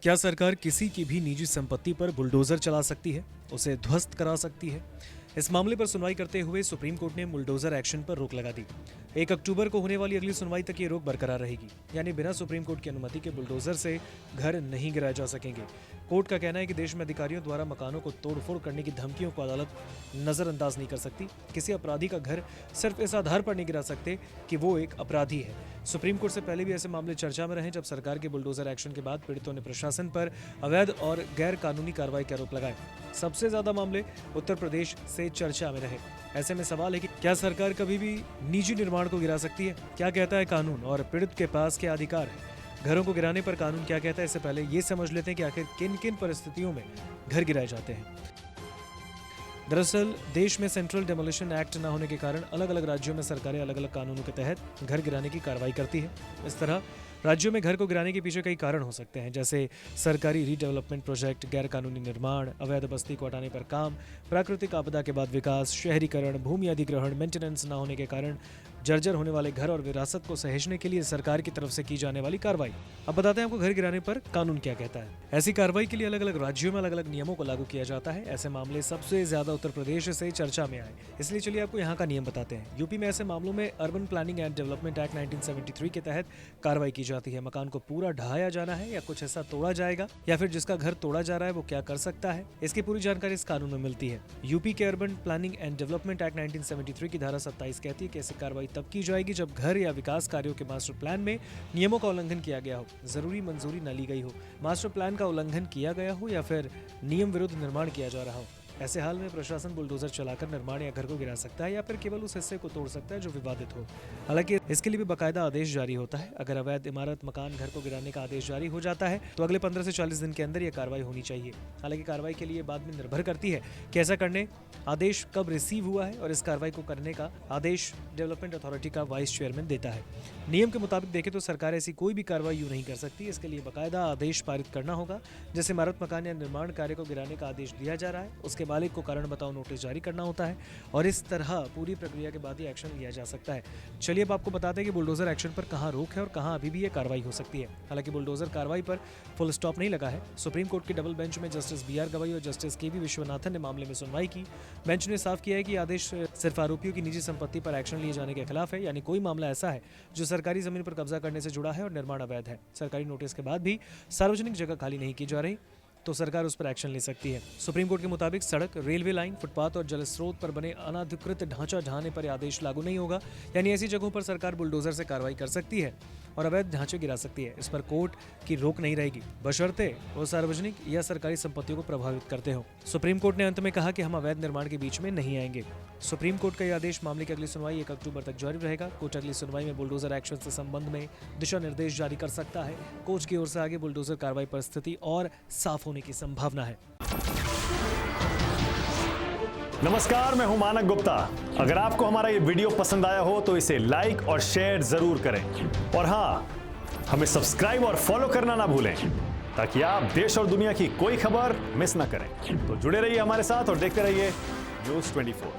क्या सरकार किसी की भी निजी संपत्ति पर बुलडोजर चला सकती है, उसे ध्वस्त करा सकती है? इस मामले पर सुनवाई करते हुए सुप्रीम कोर्ट ने बुलडोजर एक्शन पर रोक लगा दी। 1 अक्टूबर को होने वाली अगली सुनवाई तक ये रोक बरकरार रहेगी, यानी बिना सुप्रीम कोर्ट की अनुमति के बुलडोजर से घर नहीं गिराए जा सकेंगे। कोर्ट का कहना है कि देश में अधिकारियों द्वारा मकानों को तोड़फोड़ करने की धमकियों को अदालत नजरअंदाज नहीं कर सकती। किसी अपराधी का घर सिर्फ इस आधार पर नहीं गिरा सकते कि वो एक अपराधी है। सुप्रीम कोर्ट से पहले भी ऐसे मामले चर्चा में रहे, जब सरकार के बुलडोजर एक्शन के बाद पीड़ितों ने प्रशासन पर अवैध और गैर कानूनी कार्रवाई के आरोप लगाए। सबसे ज्यादा मामले उत्तर प्रदेश से चर्चा में रहे। ऐसे में सवाल है कि क्या सरकार कभी भी निजी निर्माण को गिरा सकती है? क्या कहता है कानून और पीड़ित के पास क्या अधिकार है? घरों को गिराने पर कानून क्या कहता है, इससे पहले ये समझ लेते हैं कि आखिर किन किन परिस्थितियों में घर गिराए जाते हैं। दरअसल देश में सेंट्रल डेमोलिशन एक्ट न होने के कारण अलग अलग राज्यों में सरकारें अलग अलग कानूनों के तहत घर गिराने की कार्रवाई करती है। इस तरह राज्यों में घर को गिराने के पीछे कई कारण हो सकते हैं, जैसे सरकारी रीडेवलपमेंट प्रोजेक्ट, गैर कानूनी निर्माण, अवैध बस्ती को हटाने पर काम, प्राकृतिक आपदा के बाद विकास, शहरीकरण, भूमि अधिग्रहण, मेंटेनेंस न होने के कारण जर्जर होने वाले घर और विरासत को सहेजने के लिए सरकार की तरफ से की जाने वाली कार्रवाई। अब बताते हैं आपको घर गिराने पर कानून क्या कहता है। ऐसी कार्रवाई के लिए अलग अलग राज्यों में अलग अलग नियमों को लागू किया जाता है। ऐसे मामले सबसे ज्यादा उत्तर प्रदेश से चर्चा में आए, इसलिए चलिए आपको यहाँ का नियम बताते हैं। यूपी में ऐसे मामलों में urban planning and development act 1973 के तहत कार्रवाई की जाती है। मकान को पूरा ढहाया जाना है या कुछ ऐसा तोड़ा जाएगा, या फिर जिसका घर तोड़ा जा रहा है वो क्या कर सकता है, इसकी पूरी जानकारी इस कानून में मिलती है। यूपी के urban planning and development act 1973 की धारा 27 कहती है कि ऐसी कार्रवाई तब की जाएगी जब घर या विकास कार्यों के मास्टर प्लान में नियमों का उल्लंघन किया गया हो, जरूरी मंजूरी न ली गई हो, मास्टर प्लान का उल्लंघन किया गया हो या फिर नियम विरुद्ध निर्माण किया जा रहा हो। ऐसे हाल में प्रशासन बुलडोजर चलाकर निर्माण या घर को गिरा सकता है या फिर केवल उस हिस्से को तोड़ सकता है जो विवादित हो। हालांकि इसके लिए भी बाकायदा आदेश जारी होता है। अगर अवैध इमारत, मकान, घर को गिराने का आदेश जारी हो जाता है तो अगले 15 से 40 दिन के अंदर यह कार्रवाई होनी चाहिए। हालांकि कार्रवाई के लिए बाद में निर्भर करती है कि ऐसा करने आदेश कब रिसीव हुआ है, और इस कार्रवाई को करने का आदेश डेवलपमेंट अथॉरिटी का वाइस चेयरमैन देता है। नियम के मुताबिक देखें तो सरकार ऐसी कोई भी कार्रवाई यूं नहीं कर सकती। इसके लिए बाकायदा आदेश पारित करना होगा। जैसे इमारत, मकान या निर्माण कार्य को गिराने का आदेश दिया जा रहा है, उसके मालिक को कारण बताओ नोटिस जारी करना होता है, और इस तरह पूरी प्रक्रिया के बाद ही एक्शन लिया जा सकता है। चलिए अब आपको बताते हैं कि बुलडोजर एक्शन पर कहां रोक है और कहां अभी भी ये कार्रवाई हो सकती है। हालांकि बुलडोजर कार्रवाई पर फुल स्टॉप नहीं लगा है। सुप्रीम कोर्ट की डबल बेंच में जस्टिस BR गवई और जस्टिस KV विश्वनाथन ने मामले में सुनवाई की। बेंच ने साफ किया है कि आदेश सिर्फ आरोपियों की निजी संपत्ति पर एक्शन लिए जाने के खिलाफ है, यानी कोई मामला ऐसा है जो सरकारी जमीन पर कब्जा करने से जुड़ा है और निर्माण अवैध है, सरकारी नोटिस के बाद भी सार्वजनिक जगह खाली नहीं की जा रही, तो सरकार उस पर एक्शन ले सकती है। सुप्रीम कोर्ट के मुताबिक सड़क, रेलवे लाइन, फुटपाथ और जल स्रोत पर बने अनाधिकृत ढांचा ढहाने पर आदेश लागू नहीं होगा, यानी ऐसी जगहों पर सरकार बुलडोजर से कार्रवाई कर सकती है और अवैध ढांचे गिरा सकती है। इस पर कोर्ट की रोक नहीं रहेगी, बशर्ते वो सार्वजनिक या सरकारी संपत्तियों को प्रभावित करते हो। सुप्रीम कोर्ट ने अंत में कहा कि हम अवैध निर्माण के बीच में नहीं आएंगे। सुप्रीम कोर्ट का यह आदेश मामले की अगली सुनवाई 1 अक्टूबर तक जारी रहेगा। कोर्ट अगली सुनवाई में बुलडोजर एक्शन से संबंध में दिशा निर्देश जारी कर सकता है। कोर्ट की ओर से आगे बुलडोजर कार्रवाई पर स्थिति और साफ होने की संभावना है। नमस्कार, मैं हूं मानक गुप्ता। अगर आपको हमारा ये वीडियो पसंद आया हो तो इसे लाइक और शेयर जरूर करें, और हाँ, हमें सब्सक्राइब और फॉलो करना ना भूलें ताकि आप देश और दुनिया की कोई खबर मिस ना करें। तो जुड़े रहिए हमारे साथ और देखते रहिए News 24।